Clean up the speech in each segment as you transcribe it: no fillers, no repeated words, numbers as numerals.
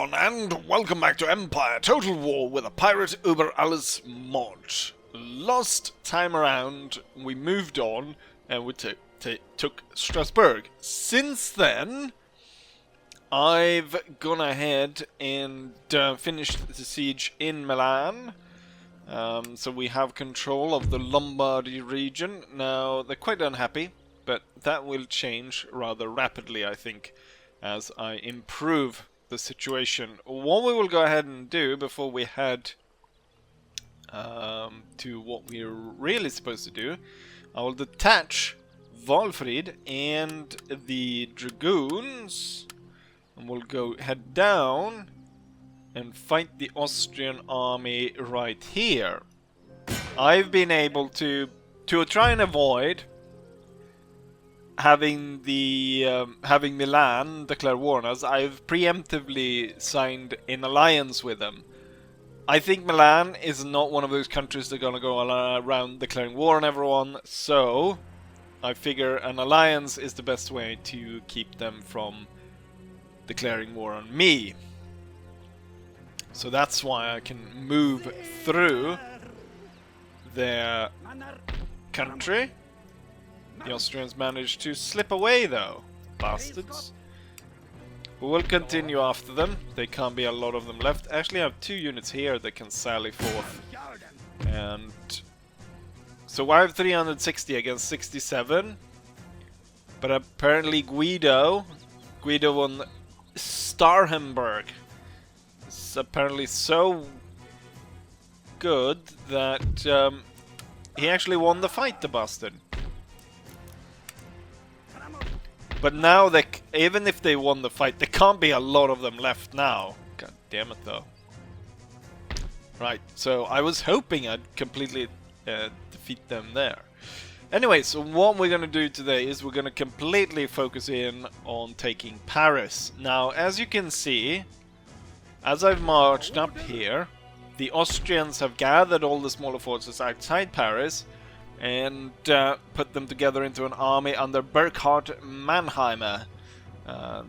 everyone, and welcome back to Empire Total War with a Pirate Uber Alles mod. Last time around, we moved on and we took Strasbourg. Since then, I've gone ahead and finished the siege in Milan. So we have control of the Lombardy region. Now, they're quite unhappy, but that will change rather rapidly, I think, as I improve the situation. What we will go ahead and do before we head to what we're really supposed to do, I will detach Walfrid and the Dragoons, and we'll go head down and fight the Austrian army right here. I've been able to try and avoid having Milan declare war on us. I've preemptively signed an alliance with them. I think Milan is not one of those countries that are gonna go around declaring war on everyone, so I figure an alliance is the best way to keep them from declaring war on me. So that's why I can move through their country. The Austrians managed to slip away though, bastards. We will continue after them. There can't be a lot of them left. Actually, I have 2 units here that can sally forth. And so I have 360 against 67. But apparently Guido won Starhemberg. It's apparently so good that he actually won the fight, the bastard. But now, even if they won the fight, there can't be a lot of them left now. God damn it, though. Right, so I was hoping I'd completely defeat them there. Anyway, so what we're going to do today is we're going to completely focus in on taking Paris. Now, as you can see, as I've marched up here, the Austrians have gathered all the smaller forces outside Paris and put them together into an army under Burkhard Mannheimer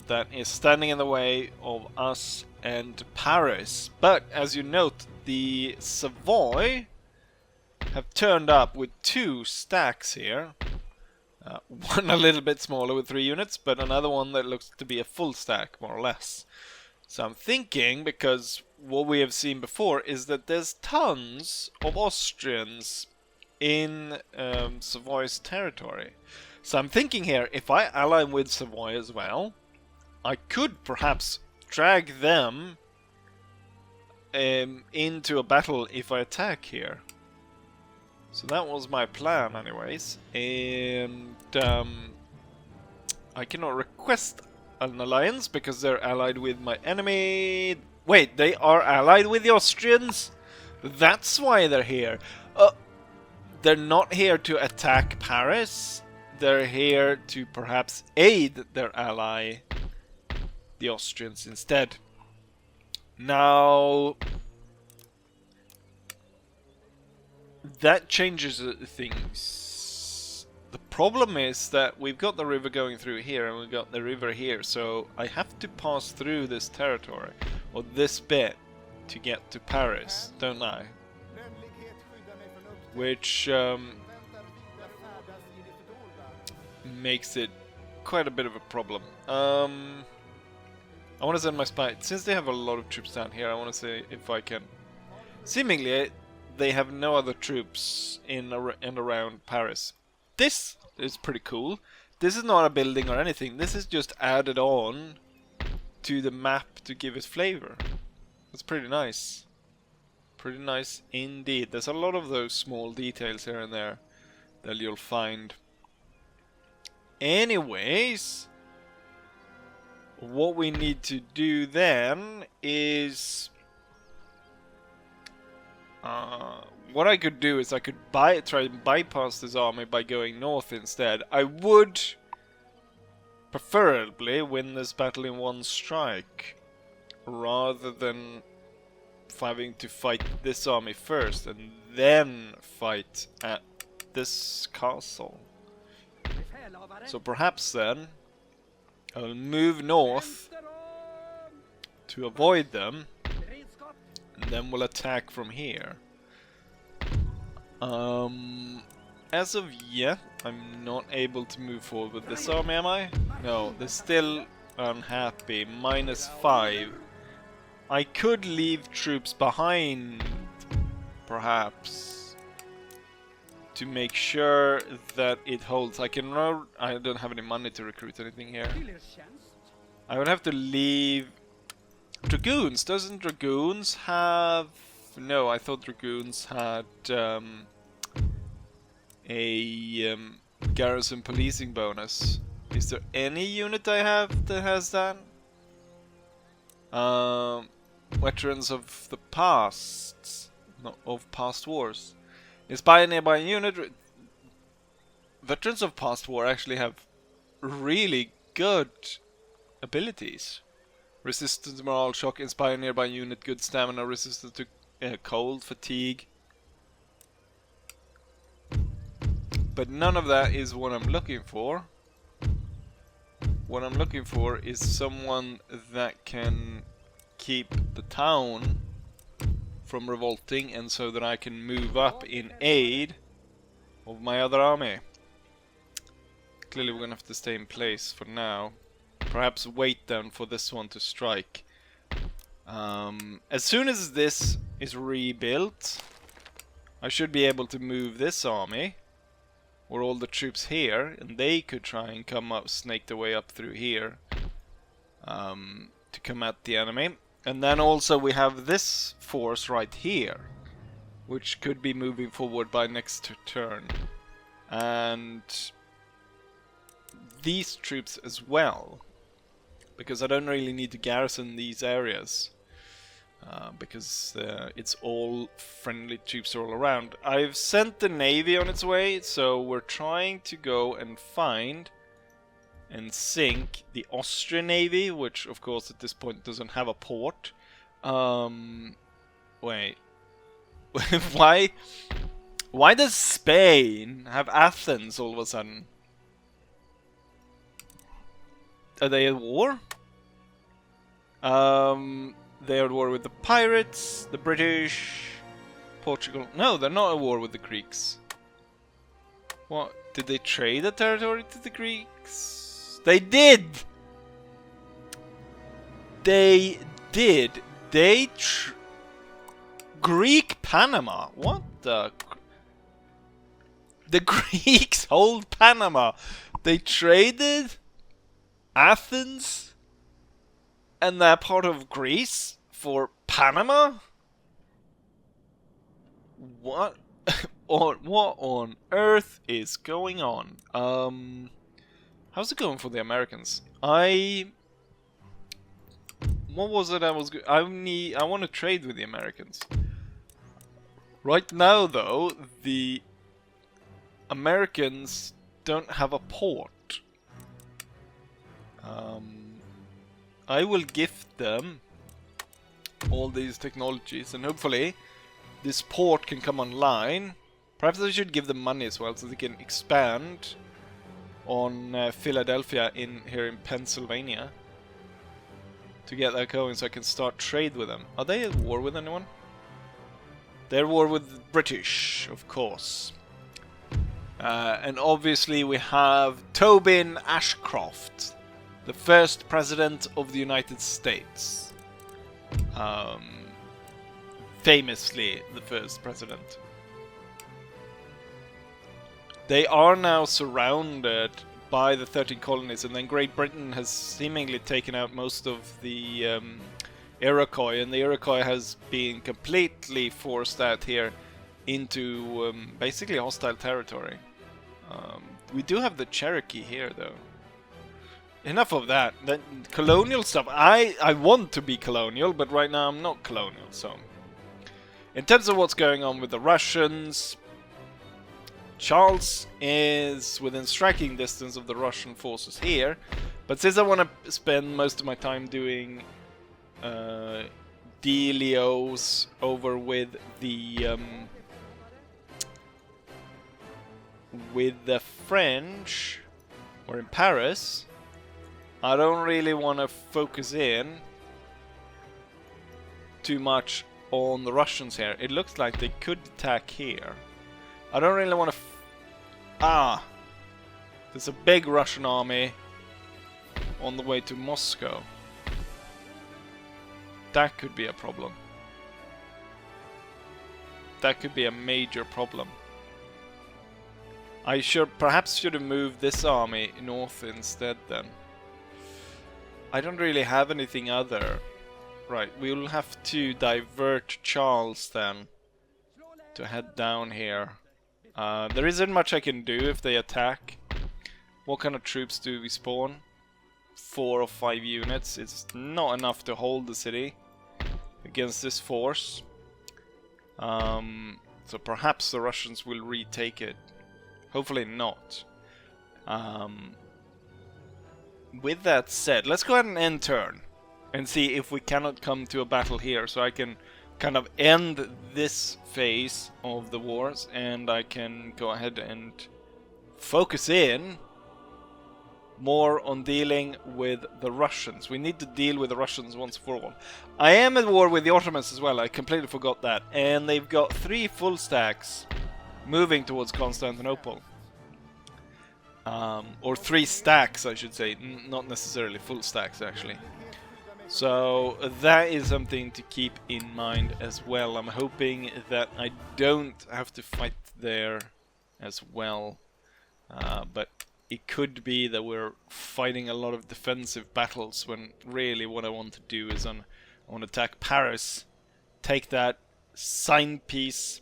that is standing in the way of us and Paris. But as you note, the Savoy have turned up with 2 stacks here. One a little bit smaller with 3 units, but another one that looks to be a full stack, more or less. So I'm thinking, because what we have seen before is that there's tons of Austrians in Savoy's territory. So I'm thinking here, if I ally with Savoy as well, I could perhaps drag them into a battle if I attack here. So that was my plan anyways. And I cannot request an alliance because they're allied with my enemy. Wait, they are allied with the Austrians? That's why they're here. They're not here to attack Paris. They're here to perhaps aid their ally, the Austrians, instead. Now, that changes things. The problem is that we've got the river going through here and we've got the river here, so I have to pass through this territory, or this bit, to get to Paris, don't I? Which makes it quite a bit of a problem. I want to send my spy. Since they have a lot of troops down here, I want to see if I can... Seemingly, they have no other troops in and around Paris. This is pretty cool. This is not a building or anything. This is just added on to the map to give it flavor. That's pretty nice. Pretty nice indeed. There's a lot of those small details here and there that you'll find. Anyways, what we need to do then is... what I could do is I could try and bypass this army by going north instead. I would preferably win this battle in one strike, rather than having to fight this army first and then fight at this castle. So perhaps then I'll move north to avoid them. And then we'll attack from here. As of yet, I'm not able to move forward with this army, am I? No, they're still unhappy. -5. I could leave troops behind, perhaps, to make sure that it holds. I don't have any money to recruit anything here. I would have to leave Dragoons. Doesn't Dragoons have... No, I thought Dragoons had a garrison policing bonus. Is there any unit I have that has that? Veterans of the past. No, of past wars. Inspire nearby unit. Veterans of past war actually have really good abilities. Resistance to morale shock, inspire nearby unit, good stamina, resistance to cold, fatigue. But none of that is what I'm looking for. What I'm looking for is someone that can keep the town from revolting, and so that I can move up in aid of my other army. Clearly we're gonna have to stay in place for now. Perhaps wait down for this one to strike. As soon as this is rebuilt, I should be able to move this army, or all the troops here, and they could try and come up, snake their way up through here, to come at the enemy. And then also we have this force right here, which could be moving forward by next turn. And these troops as well, because I don't really need to garrison these areas, because it's all friendly troops all around. I've sent the navy on its way, so we're trying to go and find and sink the Austrian navy, which of course at this point doesn't have a port. Wait. Why does Spain have Athens all of a sudden? Are they at war? They are at war with the pirates, the British, Portugal. No, they're not at war with the Greeks. What? Did they trade a territory to the Greeks? They did! They did. Greek Panama. What the... The Greeks hold Panama. They traded Athens and that part of Greece for Panama? What? What on earth is going on? How's it going for the Americans? What was it I want to trade with the Americans. Right now though, the Americans don't have a port. I will gift them all these technologies, and hopefully this port can come online. Perhaps I should give them money as well, so they can expand on Philadelphia here in Pennsylvania, to get that going, so I can start trade with them. Are they at war with anyone? They're at war with the British, of course. And obviously we have Tobin Ashcroft, the first president of the United States. Famously the first president. They are now surrounded by the 13 colonies, and then Great Britain has seemingly taken out most of the Iroquois, and the Iroquois has been completely forced out here into basically hostile territory. We do have the Cherokee here though. Enough of that. That colonial stuff. I want to be colonial, but right now I'm not colonial, so. In terms of what's going on with the Russians, Charles is within striking distance of the Russian forces here, but since I want to spend most of my time doing dealios over with the French, or in Paris, I don't really want to focus in too much on the Russians here. It looks like they could attack here. I don't really want to... There's a big Russian army on the way to Moscow. That could be a problem. That could be a major problem. I perhaps should have moved this army north instead then. I don't really have anything other. Right, we'll have to divert Charles then to head down here. There isn't much I can do if they attack. What kind of troops do we spawn? 4 or 5 units. It's not enough to hold the city against this force. So perhaps the Russians will retake it. Hopefully not. With that said, let's go ahead and end turn and see if we cannot come to a battle here, so I can kind of end this phase of the wars and I can go ahead and focus in more on dealing with the Russians. We need to deal with the Russians once for all. I am at war with the Ottomans as well, I completely forgot that. And they've got 3 full stacks moving towards Constantinople. Or 3 stacks, I should say, not necessarily full stacks actually. So that is something to keep in mind as well. I'm hoping that I don't have to fight there as well. But it could be that we're fighting a lot of defensive battles when really what I want to do is I want to attack Paris, take that, sign peace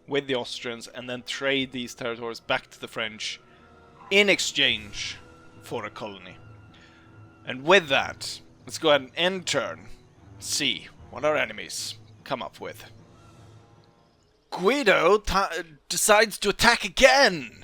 with the Austrians, and then trade these territories back to the French in exchange for a colony. And with that, let's go ahead and end turn, see what our enemies come up with. Guido decides to attack again!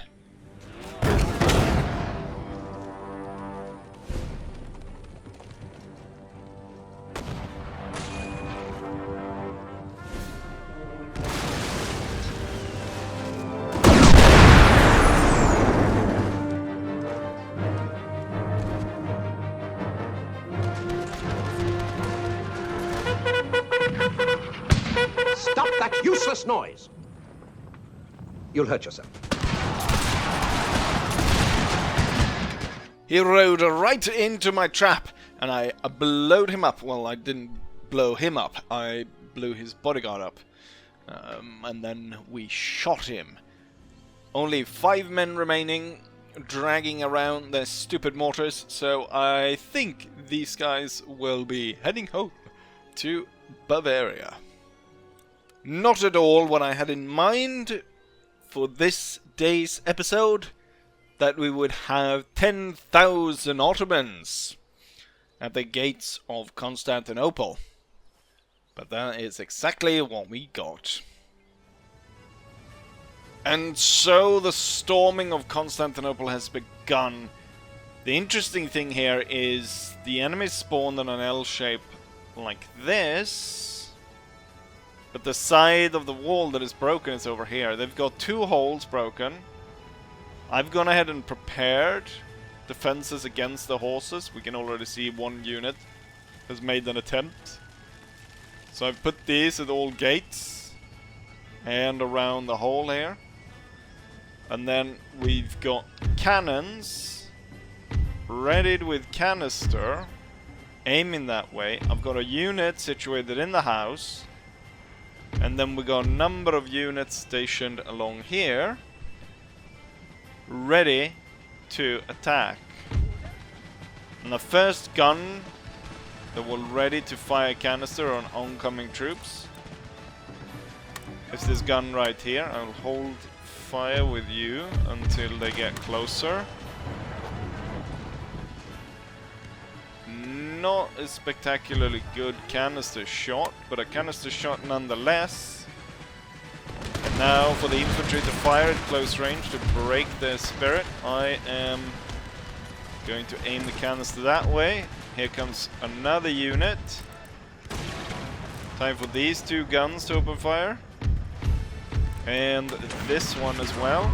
Stop that useless noise! You'll hurt yourself. He rode right into my trap, and I blowed him up. Well, I didn't blow him up, I blew his bodyguard up. And then we shot him. Only 5 men remaining, dragging around their stupid mortars, so I think these guys will be heading home to Bavaria. Not at all what I had in mind for this day's episode, that we would have 10,000 Ottomans at the gates of Constantinople. But that is exactly what we got. And so the storming of Constantinople has begun. The interesting thing here is the enemy spawned in an L shape like this. But the side of the wall that is broken is over here. They've got 2 holes broken. I've gone ahead and prepared defenses against the horses. We can already see 1 unit has made an attempt. So I've put these at all gates and around the hole here. And then we've got cannons readied with canister, aiming that way. I've got a unit situated in the house. And then we got a number of units stationed along here, ready to attack. And the first gun that will ready to fire canister on oncoming troops is this gun right here. I'll hold fire with you until they get closer. Not a spectacularly good canister shot, but a canister shot nonetheless. And now for the infantry to fire at close range to break their spirit. I am going to aim the canister that way. Here comes another unit. Time for these 2 guns to open fire. And this one as well.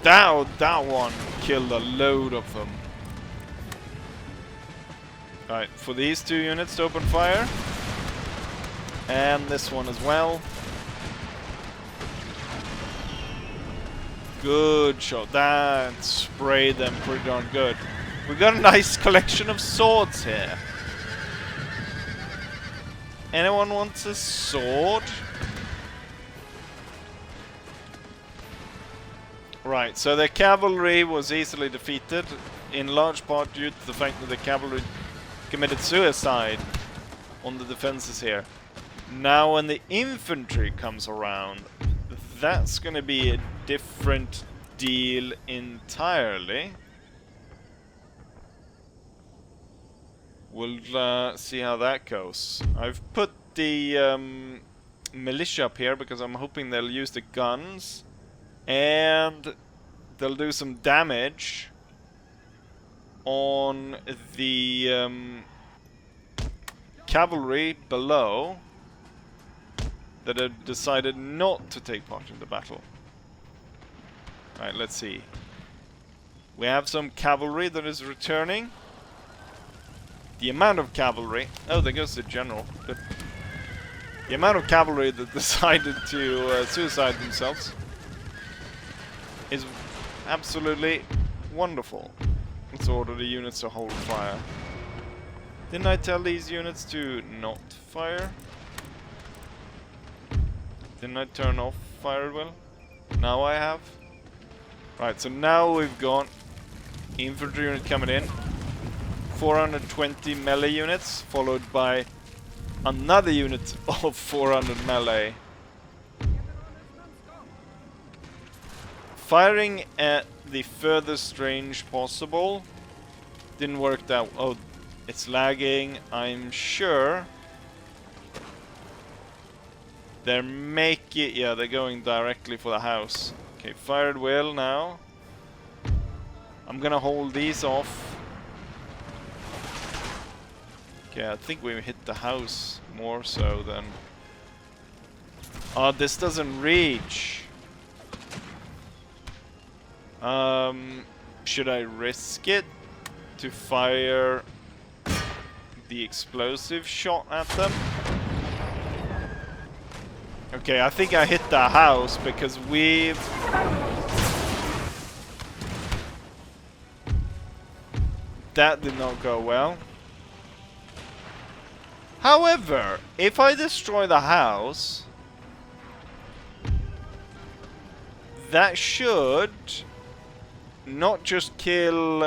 That one killed a load of them. Alright, for these 2 units to open fire. And this one as well. Good shot. That sprayed them pretty darn good. We got a nice collection of swords here. Anyone wants a sword? Right, so the cavalry was easily defeated, in large part due to the fact that the cavalry committed suicide on the defenses here. Now when the infantry comes around, that's gonna be a different deal entirely. We'll see how that goes. I've put the militia up here because I'm hoping they'll use the guns and they'll do some damage on the cavalry below that have decided not to take part in the battle. Alright, let's see. We have some cavalry that is returning. The amount of cavalry... Oh, there goes the general. Good. The amount of cavalry that decided to suicide themselves is absolutely wonderful. Let's order the units to hold fire. Didn't I tell these units to not fire? Didn't I turn off fire well? Now I have. Right, so now we've got infantry unit coming in. 420 melee units, followed by another unit of 400 melee. Firing at the furthest range possible didn't work that. Oh, it's lagging. I'm sure they're making. Yeah, they're going directly for the house. Okay, fired well now. I'm gonna hold these off. Okay, I think we hit the house more so than... Oh, this doesn't reach. Should I risk it to fire the explosive shot at them? Okay, I think I hit the house because we've... That did not go well. However, if I destroy the house, that should not just kill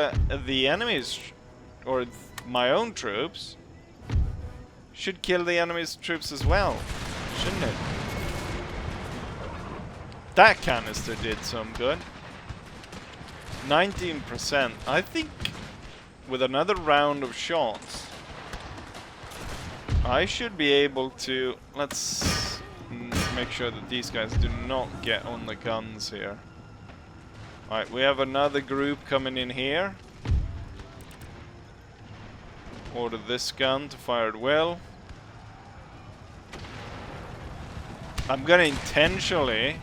the enemies or my own troops, should kill the enemy's troops as well, shouldn't it? That canister did some good. 19%. I think with another round of shots I should be able to... Let's make sure that these guys do not get on the guns here. Alright, we have another group coming in here. Order this gun to fire at will. I'm gonna intentionally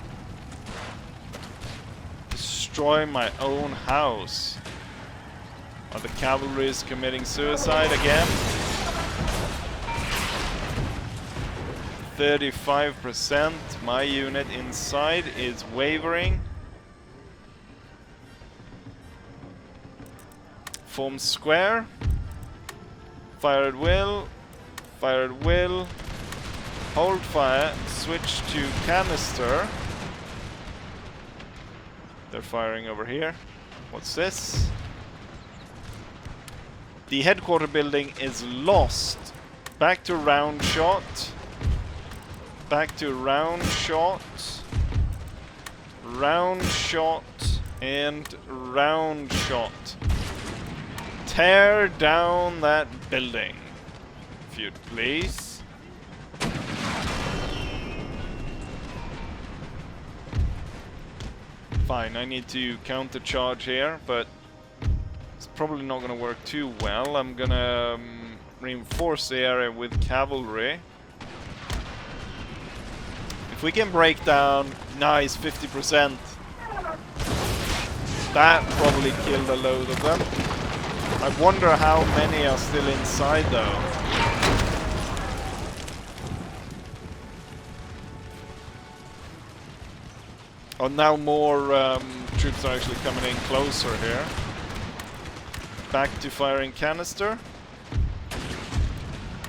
destroy my own house. Oh, the cavalry is committing suicide again. 35%. My unit inside is wavering. Form square. Fire at will. Fire at will. Hold fire. Switch to canister. They're firing over here. What's this? The headquarter building is lost. Back to round shot. Back to round shot. Round shot. And round shot. Tear down that building, if you'd please. Fine, I need to countercharge here, but it's probably not going to work too well. I'm going to reinforce the area with cavalry. If we can break down, nice, 50%. That probably killed a load of them. I wonder how many are still inside though. Oh, now more troops are actually coming in closer here. Back to firing canister.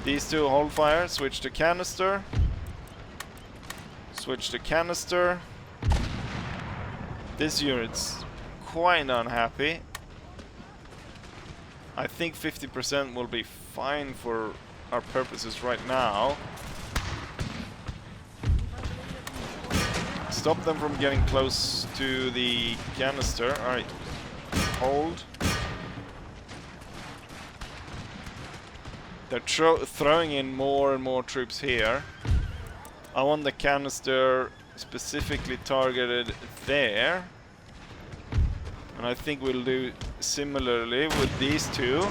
These two hold fire, switch to canister. Switch to canister. This unit's quite unhappy. I think 50% will be fine for our purposes right now. Stop them from getting close to the canister. Alright, hold. They're throwing in more and more troops here. I want the canister specifically targeted there. And I think we'll do similarly with these two.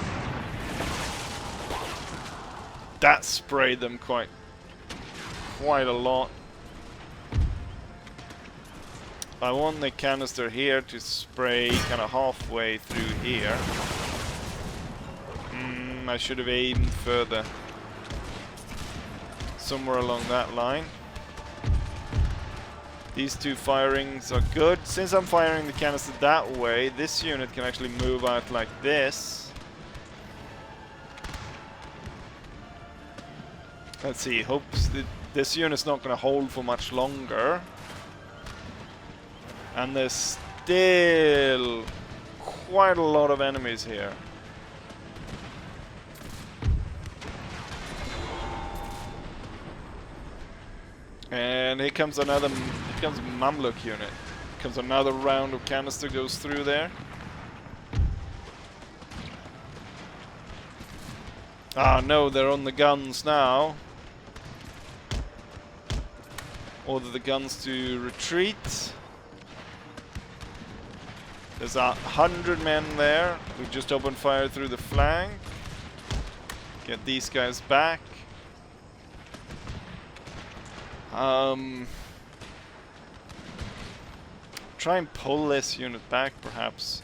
That sprayed them quite a lot. I want the canister here to spray kind of halfway through here. I should have aimed further. Somewhere along that line. These two firings are good. Since I'm firing the canister that way, this unit can actually move out like this. Let's see, hopes that this unit's not going to hold for much longer. And there's still quite a lot of enemies here. And here comes another, here comes Mamluk unit. Here comes another round of canister goes through there. Ah no, they're on the guns now. Order the guns to retreat. There's 100 men there. We just opened fire through the flank. Get these guys back. Try and pull this unit back, perhaps,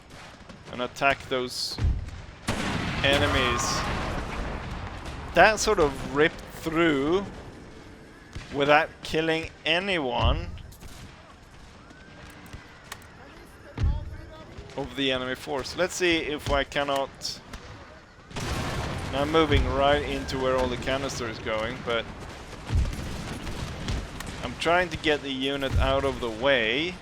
and attack those enemies. That sort of ripped through without killing anyone of the enemy force. Let's see if I cannot... Now I'm moving right into where all the canister is going, but I'm trying to get the unit out of the way.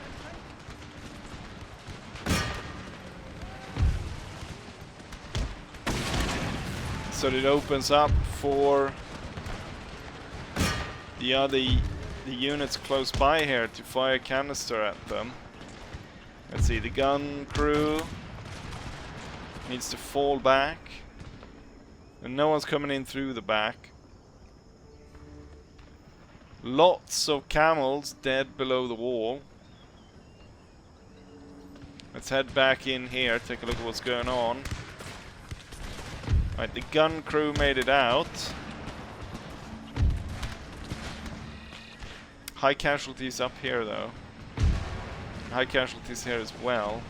So that it opens up for the units close by here to fire canister at them. Let's see, the gun crew needs to fall back. And no one's coming in through the back. Lots of camels dead below the wall. Let's head back in here, take a look at what's going on. Right, the gun crew made it out. High casualties up here though. High casualties here as well.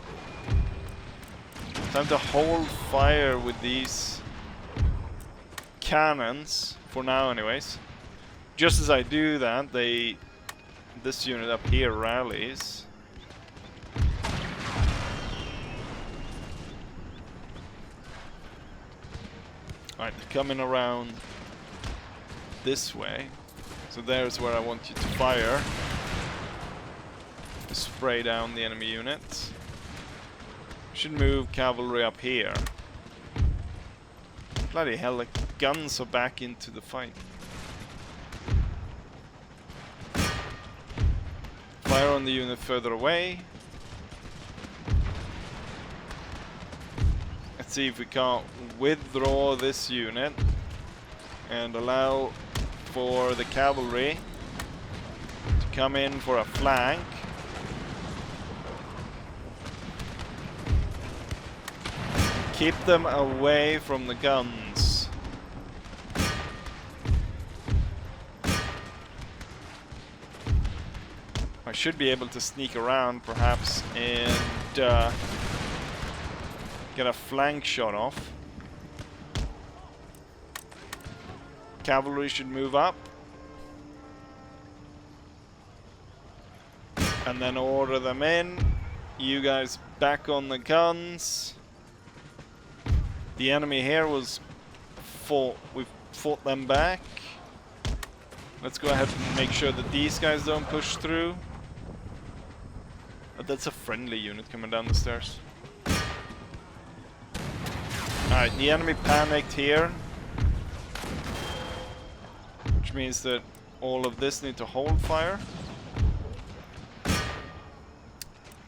Time to hold fire with these cannons, for now anyways. Just as I do that, this unit up here rallies. Alright, they're coming around this way. So there's where I want you to fire. To spray down the enemy units. Should move cavalry up here. Bloody hell, the guns are back into the fight. Fire on the unit further away. Let's see if we can't withdraw this unit and allow for the cavalry to come in for a flank. Keep them away from the guns. I should be able to sneak around perhaps and get a flank shot off. Cavalry should move up. And then order them in. You guys back on the guns. The enemy here was we've fought them back. Let's go ahead and make sure that these guys don't push through. Oh, that's a friendly unit coming down the stairs. Alright, the enemy panicked here. Which means that all of this need to hold fire.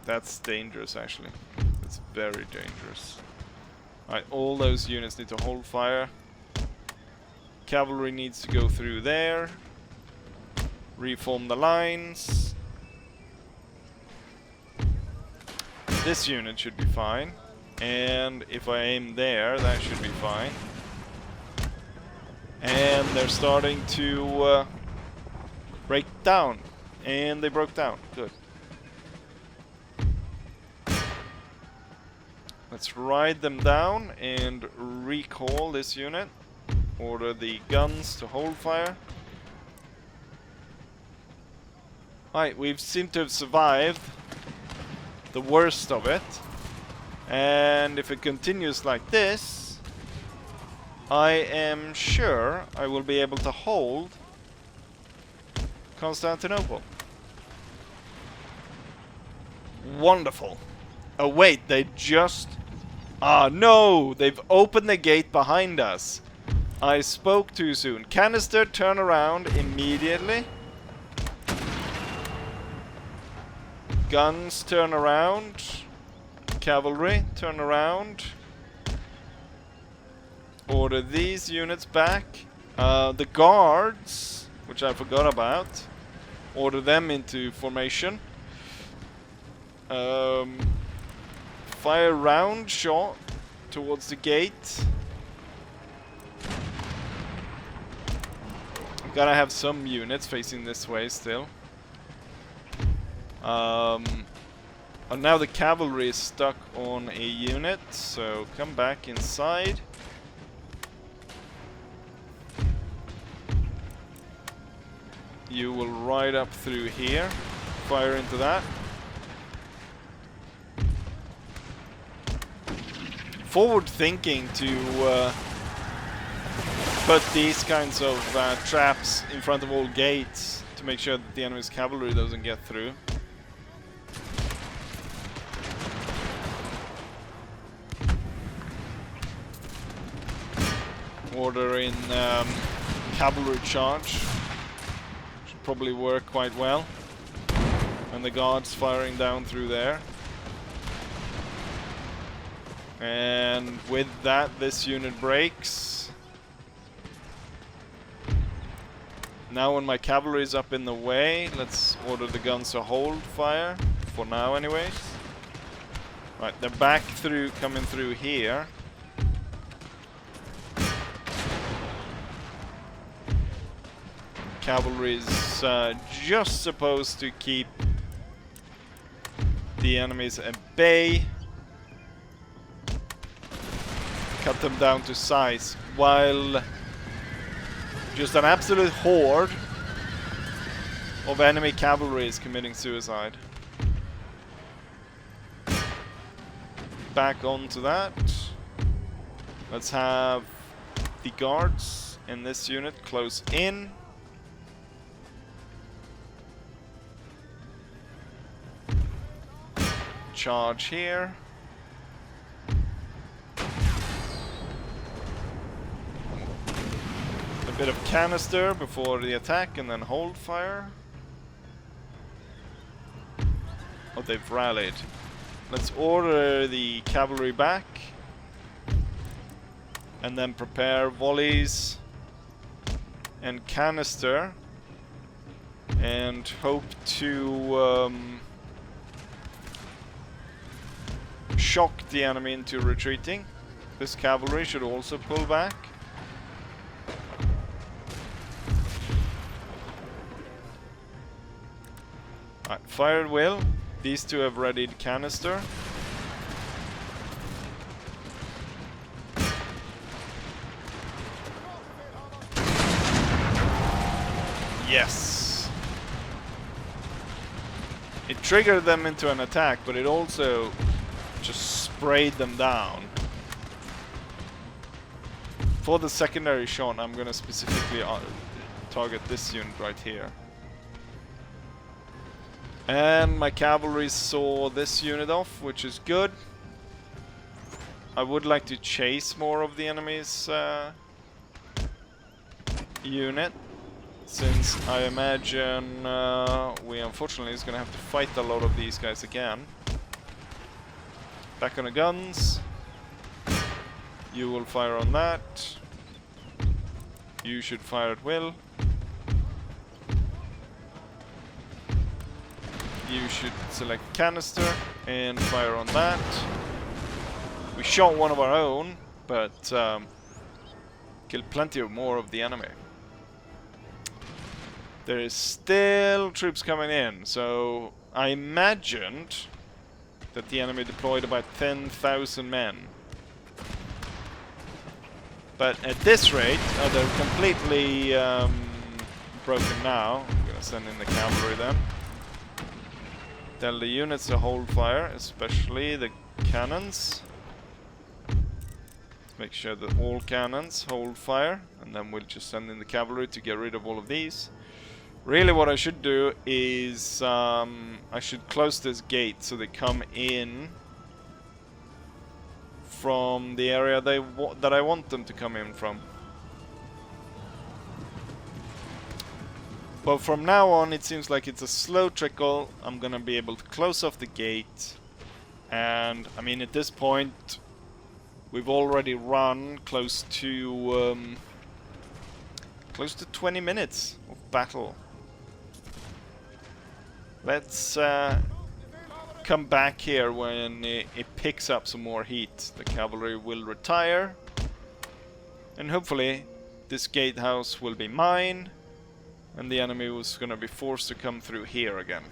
That's dangerous, actually. It's very dangerous. Alright, all those units need to hold fire. Cavalry needs to go through there. Reform the lines. This unit should be fine. And if I aim there, that should be fine. And they're starting to break down. And they broke down. Good. Let's ride them down and recall this unit. Order the guns to hold fire. Alright, we've seemed to have survived the worst of it. And if it continues like this, I am sure I will be able to hold Constantinople. Wonderful. Oh wait, they just... Ah no! They've opened the gate behind us. I spoke too soon. Canister, turn around immediately. Guns, turn around. Cavalry, turn around. Order these units back. The guards, which I forgot about. Order them into formation. Fire round shot towards the gate. Gotta have some units facing this way still. And now the cavalry is stuck on a unit, so come back inside. You will ride up through here, fire into that. Forward thinking to put these kinds of traps in front of all gates to make sure that the enemy's cavalry doesn't get through. Order in cavalry charge. Should probably work quite well. And the guards firing down through there. And with that, this unit breaks. Now when my cavalry is up in the way, let's order the guns to hold fire. For now anyways. Right, they're back through, coming through here. Cavalry is just supposed to keep the enemies at bay. Cut them down to size, while just an absolute horde of enemy cavalry is committing suicide. Back onto that. Let's have the guards in this unit close in. Charge here. A bit of canister before the attack and then hold fire. Oh, they've rallied. Let's order the cavalry back. And then prepare volleys and canister. And hope to shock the enemy into retreating. This cavalry should also pull back. Alright, fire at will. These two have readied canister. Yes. It triggered them into an attack, but it also just sprayed them down. For the secondary shot, I'm gonna specifically target this unit right here. And my cavalry saw this unit off, which is good. I would like to chase more of the enemy's unit, since I imagine we unfortunately is gonna have to fight a lot of these guys again. Back on the guns. You will fire on that. You should fire at will. You should select canister and fire on that. We shot one of our own, but killed plenty of more of the enemy. There is still troops coming in, so I imagined that the enemy deployed about 10,000 men. But at this rate, they're completely broken now. I'm gonna send in the cavalry then. Tell the units to hold fire, especially the cannons. Make sure that all cannons hold fire, and then we'll just send in the cavalry to get rid of all of these. Really what I should do is I should close this gate so they come in from the area that I want them to come in from. But from now on it seems like it's a slow trickle. I'm gonna be able to close off the gate, and I mean at this point we've already run close to 20 minutes of battle. Let's come back here when it picks up some more heat. The cavalry will retire, and hopefully this gatehouse will be mine, and the enemy was gonna be forced to come through here again.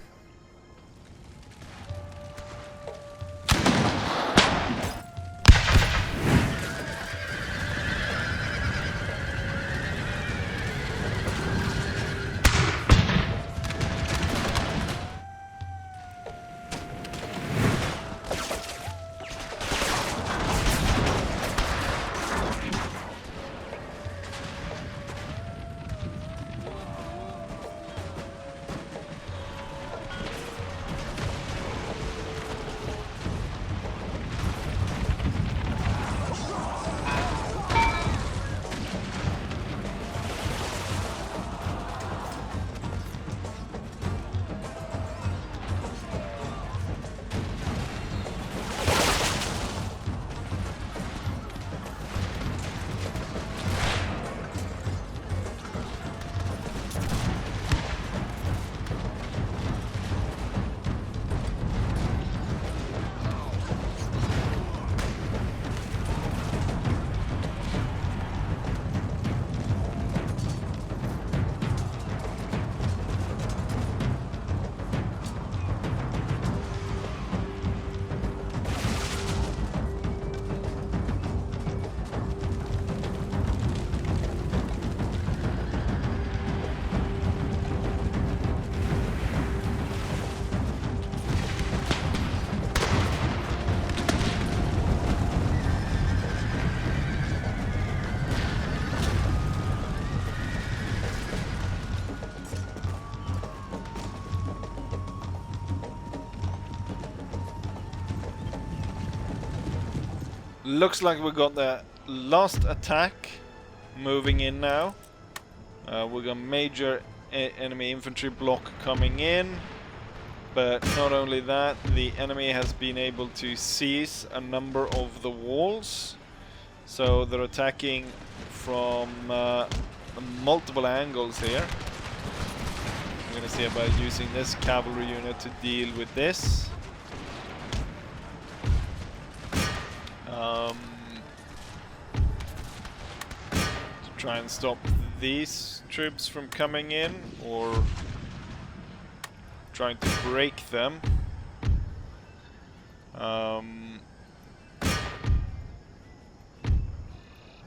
Looks like we got the last attack moving in now. We got major enemy infantry block coming in, but not only that, the enemy has been able to seize a number of the walls, so they're attacking from multiple angles here. I'm gonna see about using this cavalry unit to deal with this. To try and stop these troops from coming in, or trying to break them.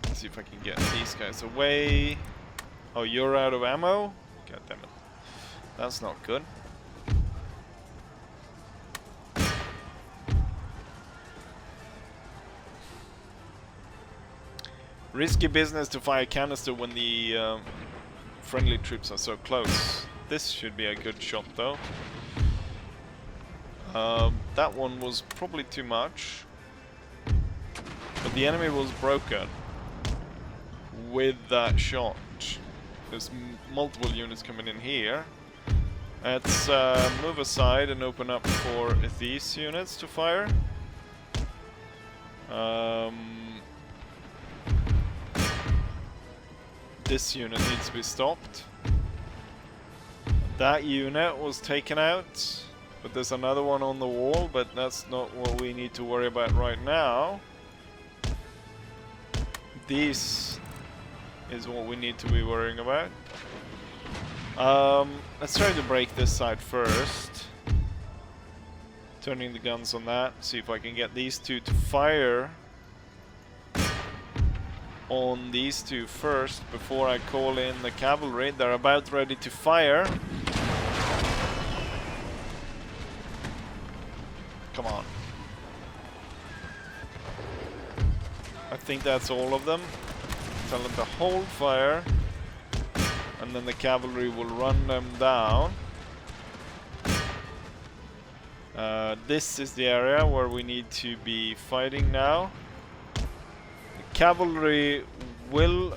Let's see if I can get these guys away. Oh, you're out of ammo? God damn it. That's not good. Risky business to fire canister when the friendly troops are so close. This should be a good shot though. That one was probably too much. But the enemy was broken with that shot. There's multiple units coming in here. Let's move aside and open up for these units to fire. This unit needs to be stopped. That unit was taken out, but there's another one on the wall, but that's not what we need to worry about right now. This is what we need to be worrying about. Let's try to break this side first. Turning the guns on that, see if I can get these two to fire on these two first before I call in the cavalry. They're about ready to fire. Come on. I think that's all of them. Tell them to hold fire, and then the cavalry will run them down. This is the area where we need to be fighting now. The cavalry will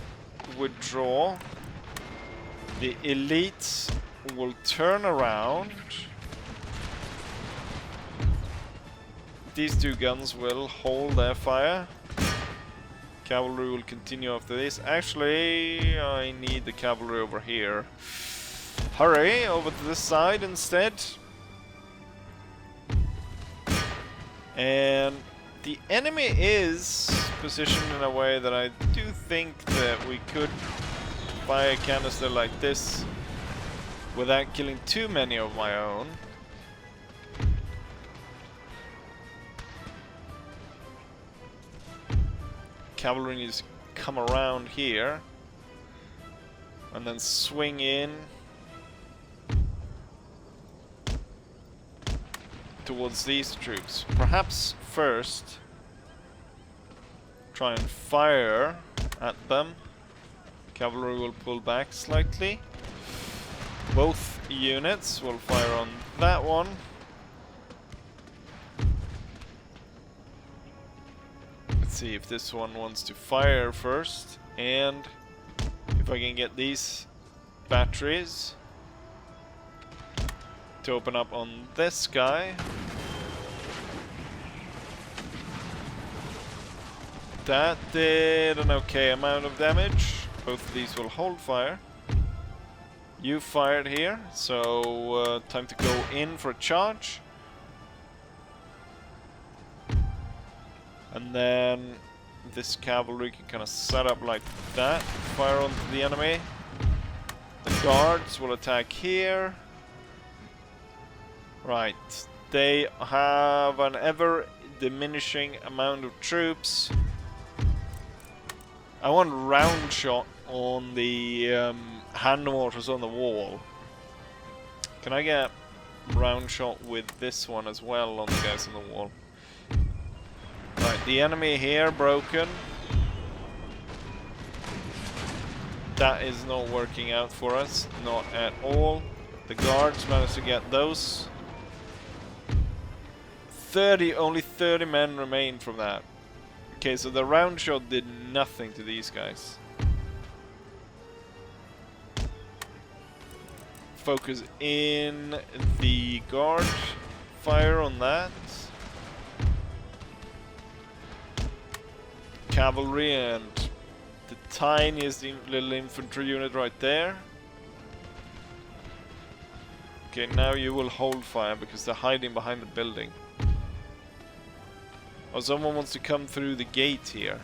withdraw. The elites will turn around. These two guns will hold their fire. Cavalry will continue after this. Actually, I need the cavalry over here. Hurry, over to this side instead. And the enemy is positioned in a way that I do think that we could fire a canister like this without killing too many of my own. Cavalry needs to come around here and then swing in towards these troops. Perhaps first try and fire at them. Cavalry will pull back slightly. Both units will fire on that one. Let's see if this one wants to fire first, and if I can get these batteries to open up on this guy. That did an okay amount of damage. Both of these will hold fire. You fired here, so time to go in for a charge. And then this cavalry can kind of set up like that, fire onto the enemy. The guards will attack here. Right, they have an ever diminishing amount of troops. I want round shot on the hand mortars on the wall. Can I get round shot with this one as well on the guys on the wall? Right, the enemy here broken. That is not working out for us, not at all. The guards managed to get those. Only 30 men remain from that. Okay, so the round shot did nothing to these guys. Focus in the guard, fire on that. Cavalry and the tiniest little infantry unit right there. Okay, now you will hold fire because they're hiding behind the building. Oh, someone wants to come through the gate here.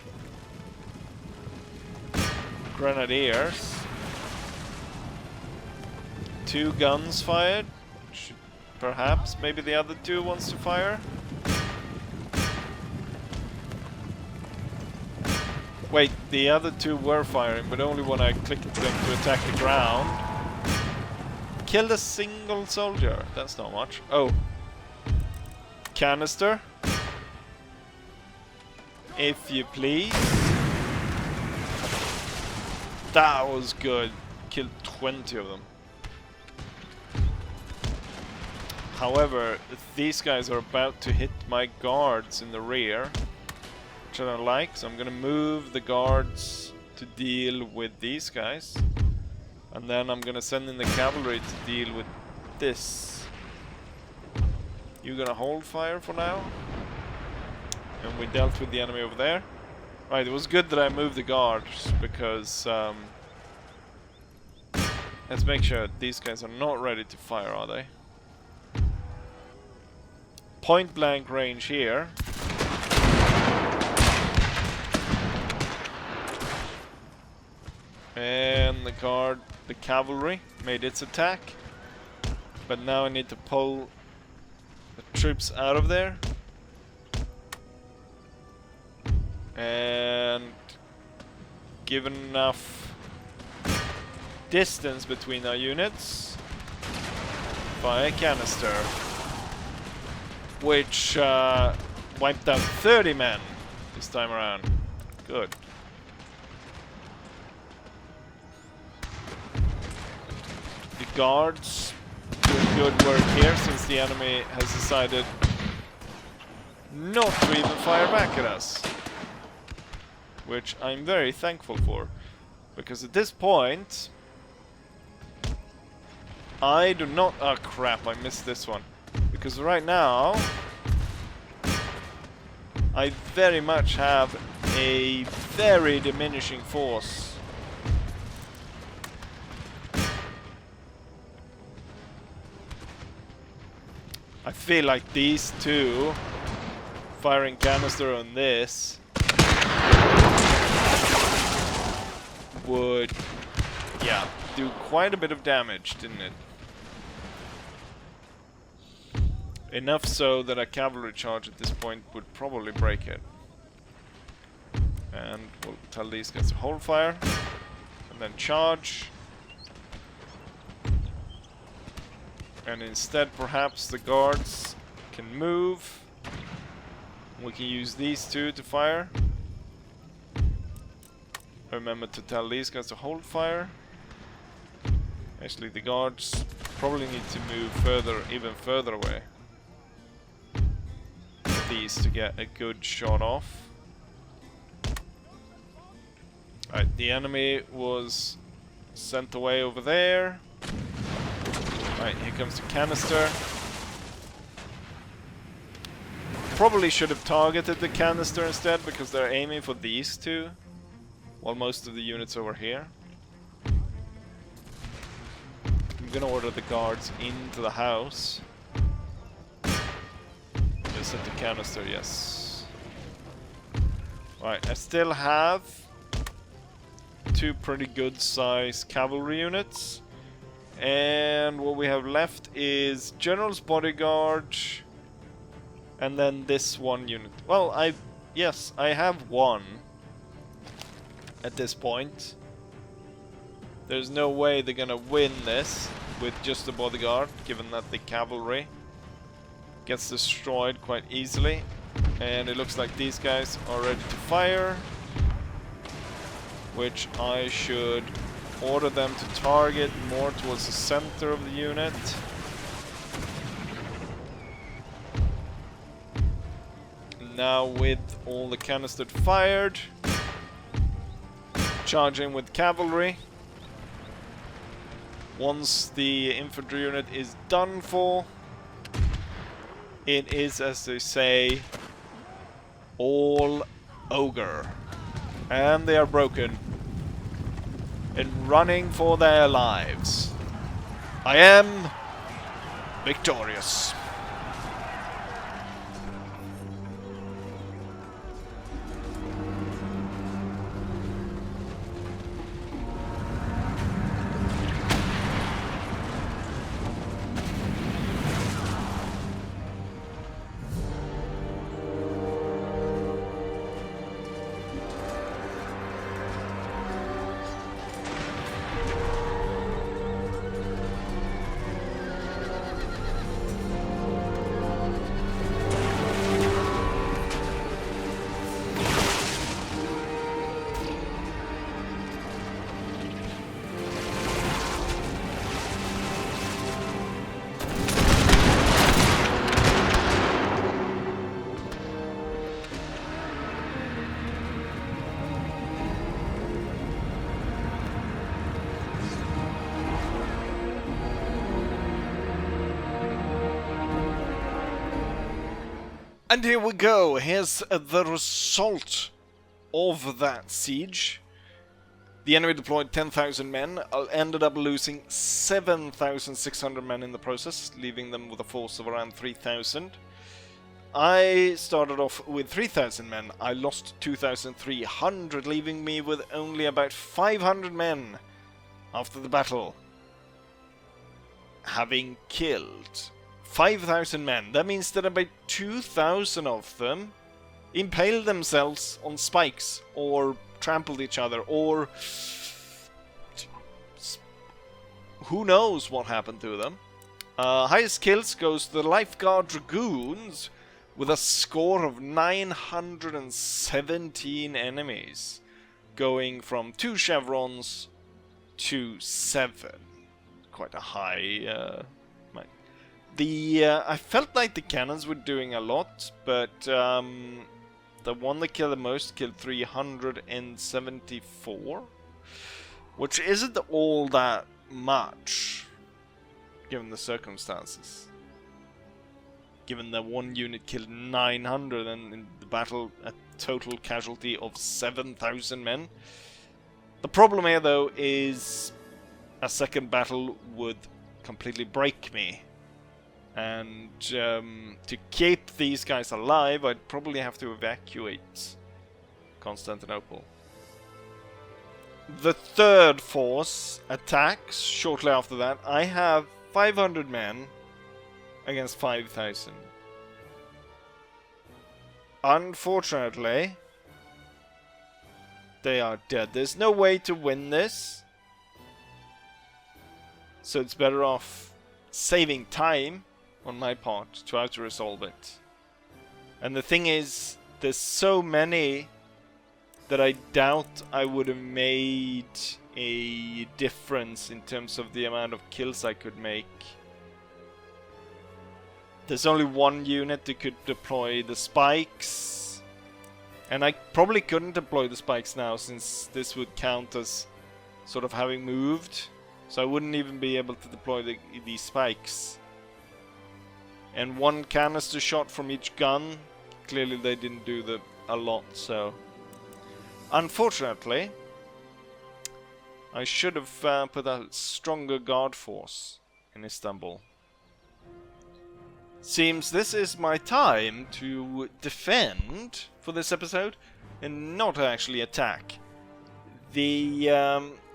Grenadiers. 2 guns fired. Perhaps, maybe the other 2 wants to fire. Wait, the other 2 were firing, but only when I clicked them to attack the ground. Killed a single soldier. That's not much. Oh. Canister. If you please. That was good. Killed 20 of them. However, these guys are about to hit my guards in the rear, which I don't like, so I'm gonna move the guards to deal with these guys. And then I'm gonna send in the cavalry to deal with this. You gonna hold fire for now? And we dealt with the enemy over there. Right, it was good that I moved the guards, because let's make sure these guys are not ready to fire, are they? Point blank range here. And the cavalry made its attack. But now I need to pull the troops out of there. And given enough distance between our units, fire a canister, which wiped out 30 men this time around. Good. The guards doing good work here, since the enemy has decided not to even fire back at us, which I'm very thankful for, because at this point I do not... oh crap, I missed this one. Because right now I very much have a very diminishing force. I feel like these two firing canister on this would, yeah, do quite a bit of damage, didn't it? Enough so that a cavalry charge at this point would probably break it. And we'll tell these guys to hold fire and then charge. And instead, perhaps the guards can move. We can use these two to fire. Remember to tell these guys to hold fire. Actually, the guards probably need to move further, even further away. These to get a good shot off. Alright, the enemy was sent away over there. Alright, here comes the canister. Probably should have targeted the canister instead, because they're aiming for these two, while most of the units over here. I'm gonna order the guards into the house. Just at the canister, yes. Right, I still have two pretty good sized cavalry units. And what we have left is General's Bodyguard. And then this one unit. Well, yes, I have one at this point. There's no way they're gonna win this with just the bodyguard, given that the cavalry gets destroyed quite easily. And it looks like these guys are ready to fire, which I should order them to target more towards the center of the unit. Now with all the canisters fired, charging with cavalry. Once the infantry unit is done for, it is, as they say, all ogre. And they are broken and running for their lives. I am victorious. And here we go. Here's the result of that siege. The enemy deployed 10,000 men, ended up losing 7,600 men in the process, leaving them with a force of around 3,000. I started off with 3,000 men. I lost 2,300, leaving me with only about 500 men after the battle. Having killed 5,000 men, that means that about 2,000 of them impaled themselves on spikes, or trampled each other, or who knows what happened to them. Highest kills goes to the Lifeguard Dragoons with a score of 917 enemies, going from 2 chevrons to 7. Quite a high. I felt like the cannons were doing a lot, but the one that killed the most killed 374, which isn't all that much, given the circumstances. Given that one unit killed 900 and in the battle a total casualty of 7,000 men. The problem here, though, is a second battle would completely break me. And to keep these guys alive, I'd probably have to evacuate Constantinople. The third force attacks shortly after that. I have 500 men against 5,000. Unfortunately, they are dead. There's no way to win this, so it's better off saving time on my part to try to resolve it. And the thing is, there's so many that I doubt I would have made a difference in terms of the amount of kills I could make. There's only one unit that could deploy the spikes, and I probably couldn't deploy the spikes now, since this would count as sort of having moved, so I wouldn't even be able to deploy these spikes. And one canister shot from each gun, clearly they didn't do a lot, so unfortunately I should have put a stronger guard force in Istanbul. Seems this is my time to defend for this episode and not actually attack. The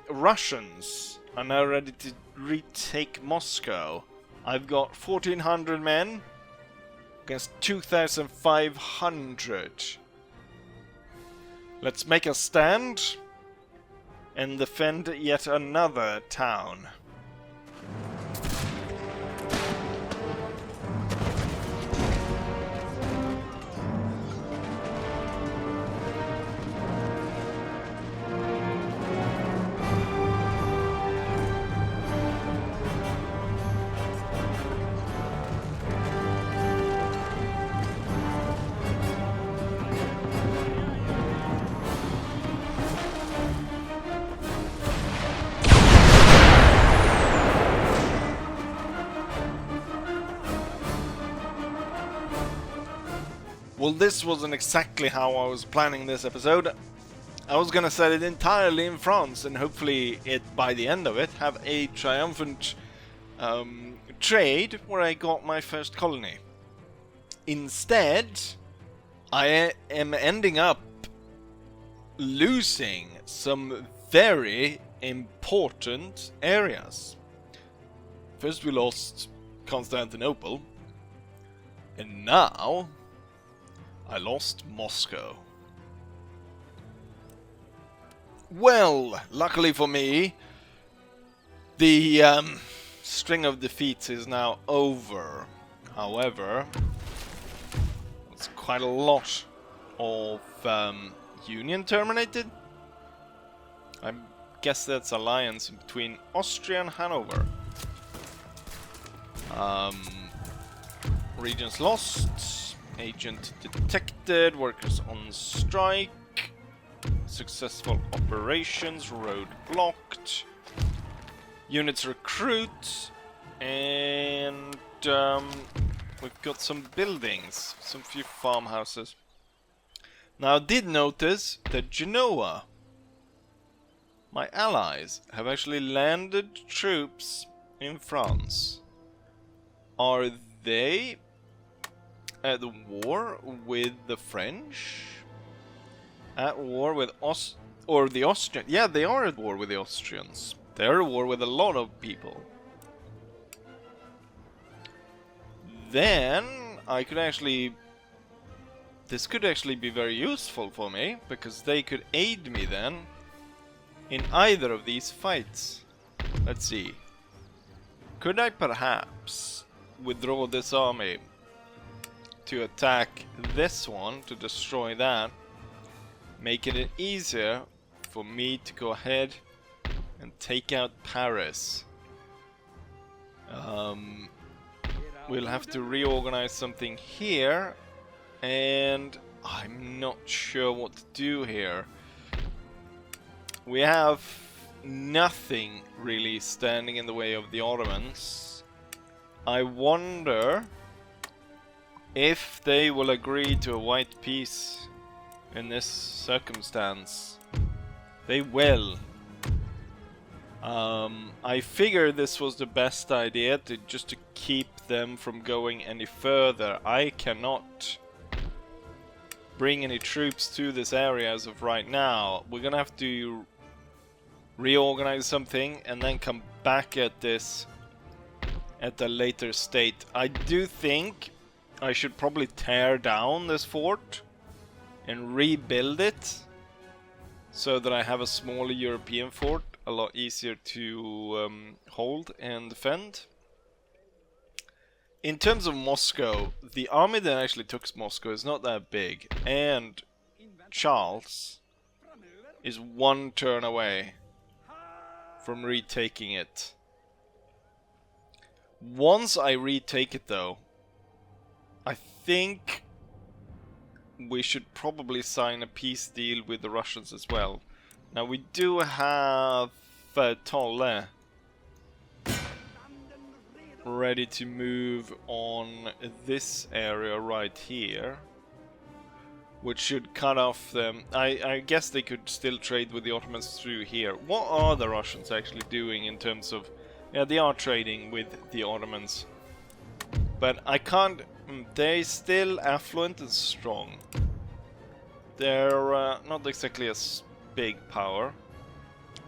Russians are now ready to retake Moscow. I've got 1,400 men against 2,500. Let's make a stand and defend yet another town. Well, this wasn't exactly how I was planning this episode. I was gonna set it entirely in France and hopefully by the end of it have a triumphant trade where I got my first colony. Instead, I am ending up losing some very important areas. First we lost Constantinople, and now I lost Moscow. Well, luckily for me, the string of defeats is now over. However, it's quite a lot of union terminated. I guess that's alliance between Austria and Hanover. Regions lost. Agent detected, workers on strike, successful operations, road blocked, units recruit, and we've got some buildings, some few farmhouses. Now I did notice that Genoa, my allies, have actually landed troops in France. Are they at war with the French? At war with the Austrian? Yeah, they are at war with the Austrians. They're at war with a lot of people. Then I could actually... This could actually be very useful for me, because they could aid me then in either of these fights. Let's see. Could I perhaps withdraw this army to attack this one, to destroy that, making it easier for me to go ahead and take out Paris? We'll have to reorganize something here, and I'm not sure what to do here. We have nothing really standing in the way of the Ottomans. I wonder if they will agree to a white peace in this circumstance. They will. I figure this was the best idea, just to keep them from going any further. I cannot bring any troops to this area as of right now. We're gonna have to reorganize something and then come back at this at a later state. I do think I should probably tear down this fort and rebuild it so that I have a smaller European fort, a lot easier to hold and defend. In terms of Moscow, the army that actually took Moscow is not that big, and Charles is one turn away from retaking it. Once I retake it though, I think we should probably sign a peace deal with the Russians as well. Now we do have Tolle ready to move on this area right here, which should cut off them. I guess they could still trade with the Ottomans through here. What are the Russians actually doing in terms of... Yeah, they are trading with the Ottomans. But I can't... They're still affluent and strong. They're not exactly a big power.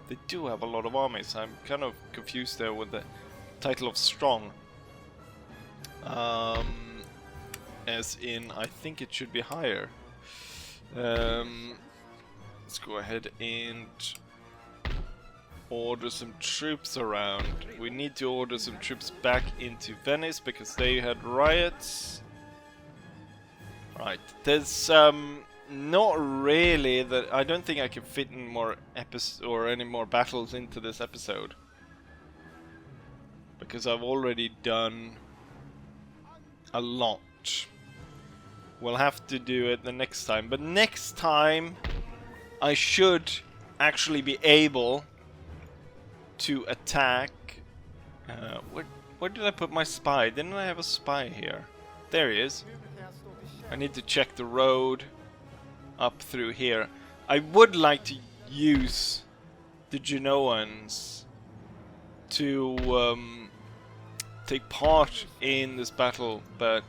They do have a lot of armies. I'm kind of confused there with the title of strong. As in, I think it should be higher. Let's go ahead and order some troops around. We need to order some troops back into Venice because they had riots. Right, there's not really that. I don't think I can fit in more episodes or any more battles into this episode because I've already done a lot. We'll have to do it the next time, but next time I should actually be able to attack. Where did I put my spy? Didn't I have a spy here? There he is. I need to check the road up through here. I would like to use the Genoans to take part in this battle, but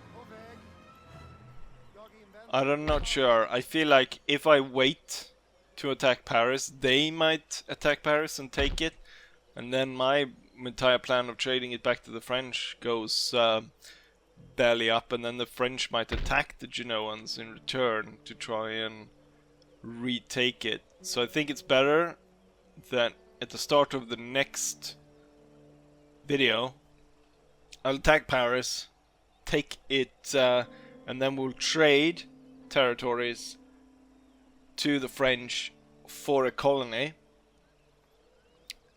I'm not sure. I feel like if I wait to attack Paris, they might attack Paris and take it, and then my entire plan of trading it back to the French goes belly up, and then the French might attack the Genoans in return to try and retake it. So I think it's better that at the start of the next video I'll attack Paris, take it, and then we'll trade territories to the French for a colony.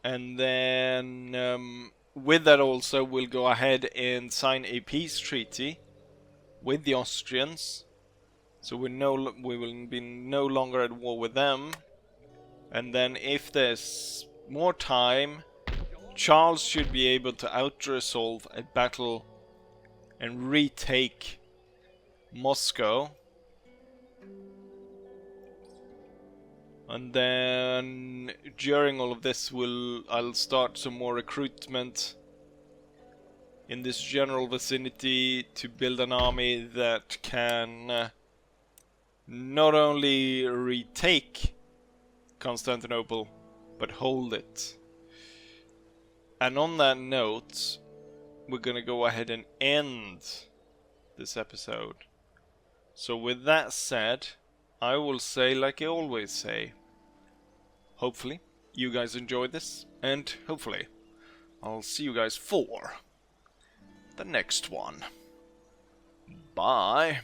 And then with that also we'll go ahead and sign a peace treaty with the Austrians. So we will be no longer at war with them. And then if there's more time, Charles should be able to out-resolve a battle and retake Moscow. And then during all of this I'll start some more recruitment in this general vicinity to build an army that can not only retake Constantinople but hold it. And on that note, we're gonna go ahead and end this episode. So with that said, I will say like I always say, hopefully you guys enjoyed this, and hopefully I'll see you guys for the next one. Bye.